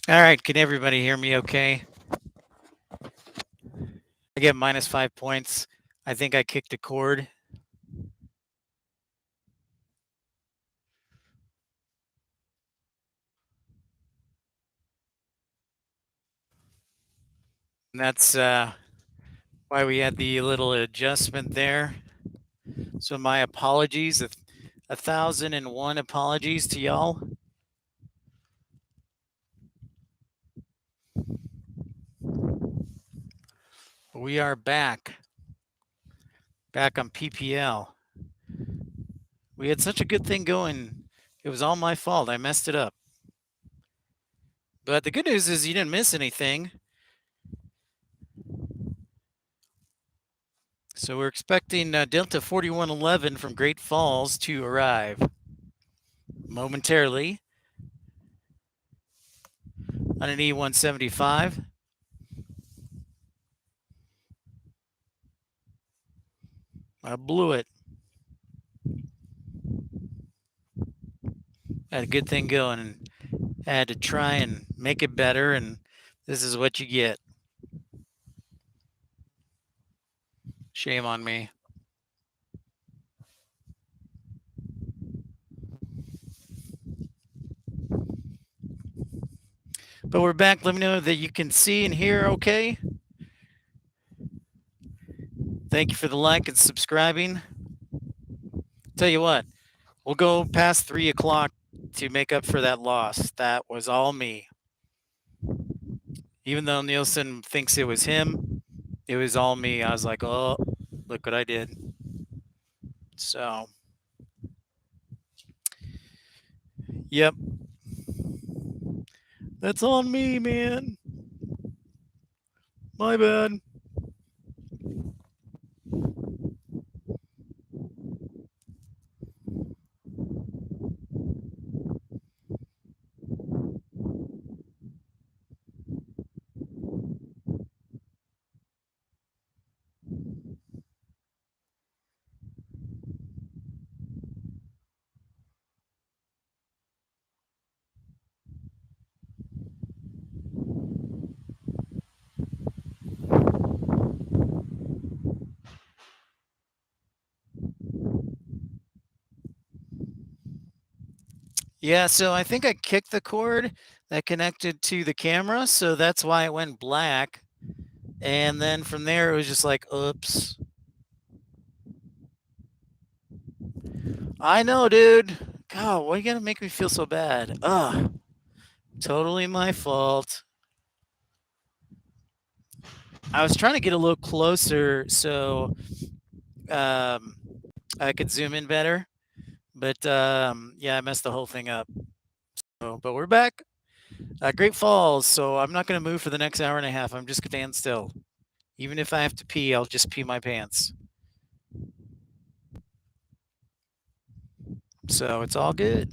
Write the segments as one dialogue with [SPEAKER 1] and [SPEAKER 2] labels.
[SPEAKER 1] All right, can everybody hear me okay? I get minus 5 points. I think I kicked a cord. And that's why we had the little adjustment there. So my apologies, 1,001 apologies to y'all. We are back on PPL. We had such a good thing going. It was all my fault. I messed it up. But the good news is you didn't miss anything. So we're expecting Delta 4111 from Great Falls to arrive momentarily on an E175. I blew it. Had a good thing going and had to try and make it better, and this is what you get. Shame on me. But we're back. Let me know that you can see and hear okay. Thank you for the like and subscribing. Tell you what, we'll go past 3 o'clock to make up for that loss. That was all me. Even though Nielsen thinks it was him, it was all me. I was like, oh, look what I did. So, yep. That's on me, man. My bad. Yeah, so I think I kicked the cord that connected to the camera, so that's why it went black. And then from there, it was just like, oops. I know, dude. God, why you gotta make me feel so bad? Ugh. Totally my fault. I was trying to get a little closer so I could zoom in better. But yeah, I messed the whole thing up. So, but we're back. Great Falls. So I'm not going to move for the next hour and a half. I'm just going to stand still. Even if I have to pee, I'll just pee my pants. So it's all good.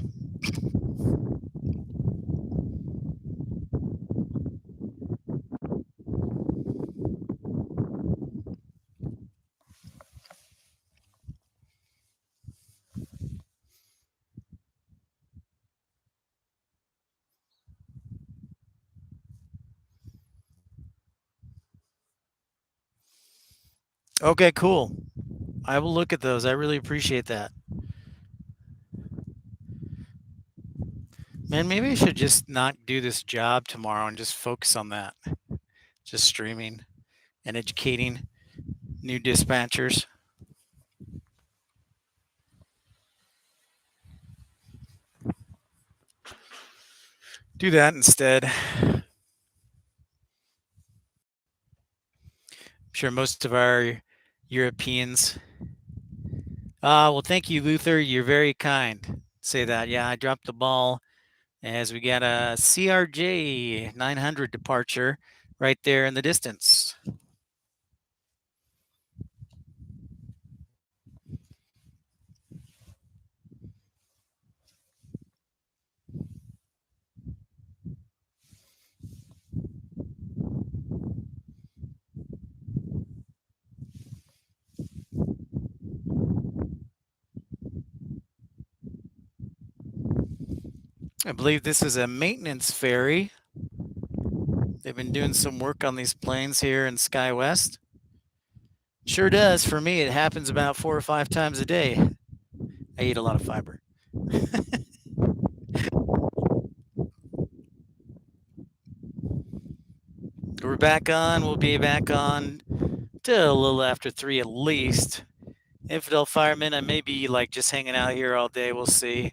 [SPEAKER 1] Okay, cool. I will look at those. I really appreciate that. Man, maybe I should just not do this job tomorrow and just focus on that. Just streaming and educating new dispatchers. Do that instead. I'm sure most of our Europeans. Well, thank you, Luther. You're very kind. Say that. Yeah, I dropped the ball as we got a CRJ 900 departure right there in the distance. I believe this is a maintenance ferry. They've been doing some work on these planes here in SkyWest. Sure does. For me, it happens about 4 or 5 times a day. I eat a lot of fiber. We're back on. We'll be back on till a little after 3 at least. Infidel Fireman, I may be like just hanging out here all day. We'll see.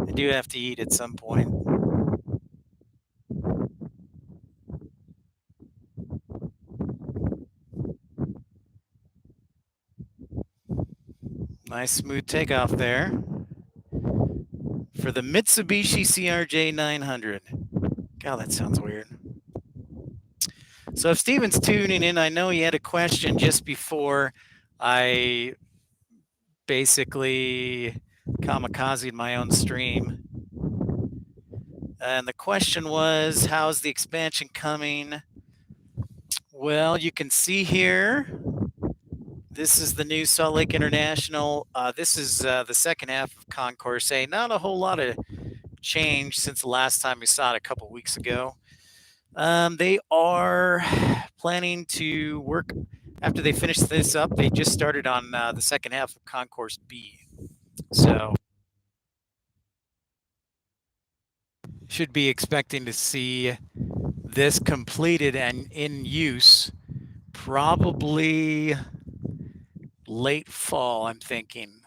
[SPEAKER 1] I do have to eat at some point. Nice smooth takeoff there for the Mitsubishi CRJ 900. God, that sounds weird. So if Steven's tuning in, I know he had a question just before I basically kamikazed my own stream. And the question was, how's the expansion coming? Well, you can see here, this is the new Salt Lake International. This is the second half of Concourse A. Not a whole lot of change since the last time we saw it a couple weeks ago. They are planning to work after they finish this up. They just started on the second half of Concourse B. So should be expecting to see this completed and in use probably late fall, I'm thinking.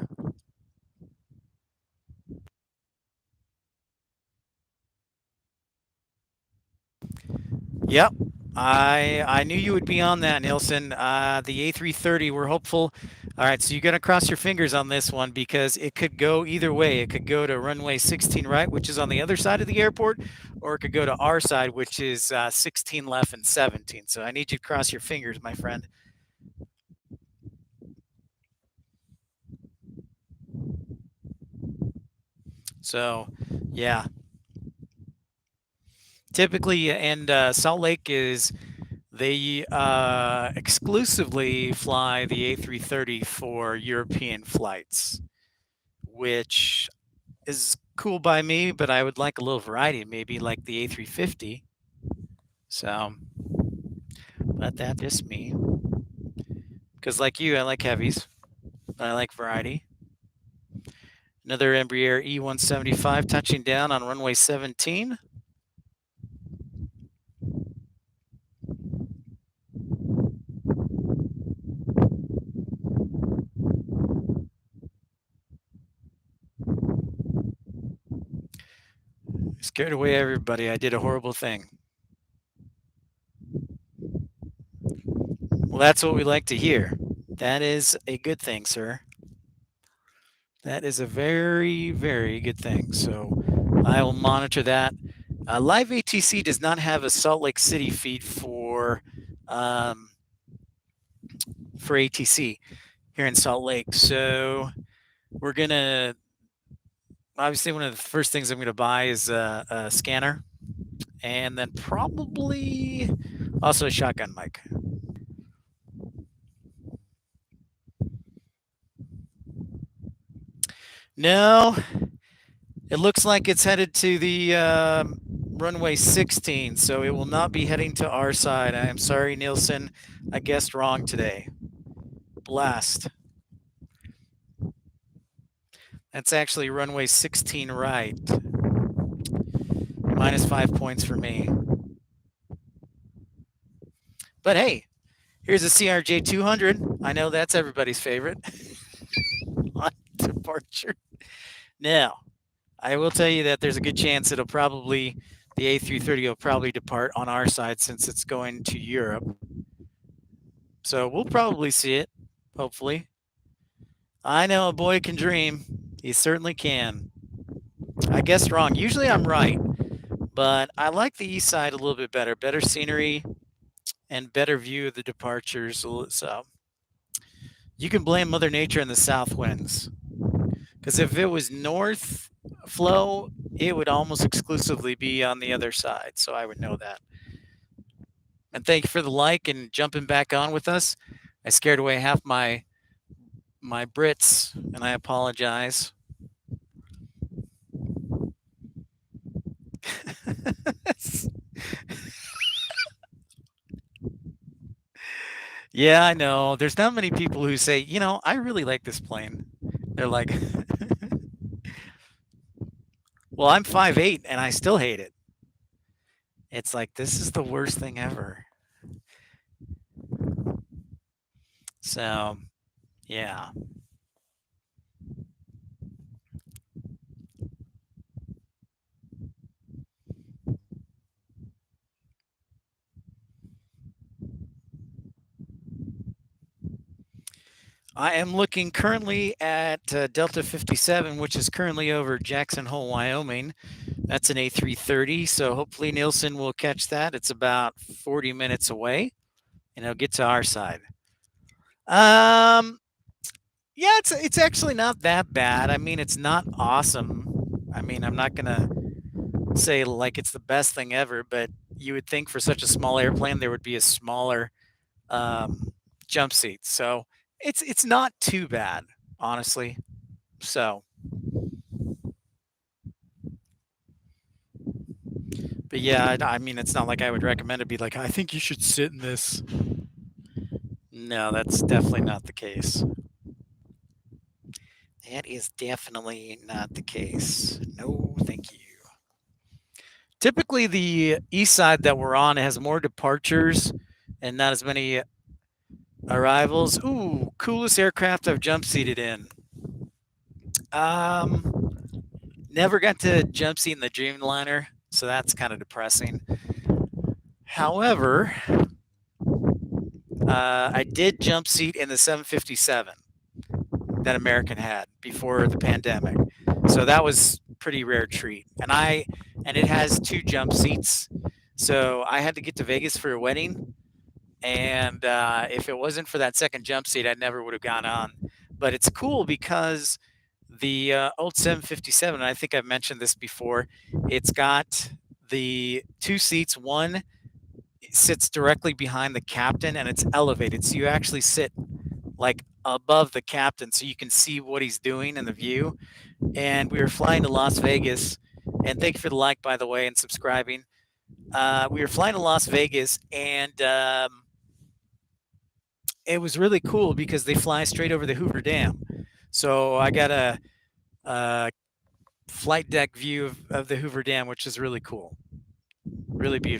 [SPEAKER 1] Yep. I knew you would be on that, Nilsson. The A330, we're hopeful. All right, so you got to cross your fingers on this one because it could go either way. It could go to runway 16 right, which is on the other side of the airport, or it could go to our side, which is 16 left and 17. So I need you to cross your fingers, my friend. So, yeah. Typically, and Salt Lake is they exclusively fly the A330 for European flights, which is cool by me, but I would like a little variety, maybe like the A350. So, but that's just me. Because like you, I like heavies. I like variety. Another Embraer E175 touching down on runway 17. Scared away everybody. I did a horrible thing. Well, that's what we like to hear. That is a good thing, sir. That is a very, very good thing. So I will monitor that. Live ATC does not have a Salt Lake City feed for ATC here in Salt Lake. So we're gonna obviously one of the first things I'm gonna buy is a scanner, and then probably also a shotgun mic. No, it looks like it's headed to the runway 16, so it will not be heading to our side. I am sorry, Nielsen. I guessed wrong today. Blast. That's actually runway 16 right. Minus 5 points for me. But hey, here's a CRJ 200. I know that's everybody's favorite. On departure. Now, I will tell you that there's a good chance it'll probably, the A330 will probably depart on our side since it's going to Europe. So we'll probably see it, hopefully. I know a boy can dream. He certainly can. I guessed wrong. Usually I'm right, but I like the east side a little bit better. Better scenery and better view of the departures. So you can blame Mother Nature and the south winds. Because if it was north flow, it would almost exclusively be on the other side. So I would know that. And thank you for the like and jumping back on with us. I scared away half my Brits, and I apologize. Yeah, I know. There's not many people who say, I really like this plane. They're like, well, I'm 5'8" and I still hate it. It's like, this is the worst thing ever. So, yeah. I am looking currently at Delta 57, which is currently over Jackson Hole, Wyoming. That's an A330, so hopefully Nielsen will catch that. It's about 40 minutes away, and it'll get to our side. Um, yeah, it's actually not that bad. I mean, it's not awesome. I mean, I'm not gonna say like it's the best thing ever, but you would think for such a small airplane there would be a smaller um, jump seat. So it's not too bad, honestly. So, but yeah, I mean, it's not like I would recommend it. Be like, I think you should sit in this. No, that's definitely not the case. That is definitely not the case. No, thank you. Typically, the east side that we're on has more departures and not as many arrivals. Ooh, coolest aircraft I've jump seated in. Um, Never got to jump seat in the Dreamliner, so that's kind of depressing. However, I did jump seat in the 757 that American had before the pandemic, so that was pretty rare treat. And it has two jump seats, so I had to get to Vegas for a wedding, and if it wasn't for that second jump seat, I never would have gone on. But it's cool because the old 757, and I think I've mentioned this before, it's got the two seats. One sits directly behind the captain and it's elevated. So you actually sit like above the captain so you can see what he's doing in the view. And we were flying to Las Vegas. And thank you for the like, by the way, and subscribing. We were flying to Las Vegas, and it was really cool because they fly straight over the Hoover Dam. So I got a flight deck view of the Hoover Dam, which is really cool, really beautiful.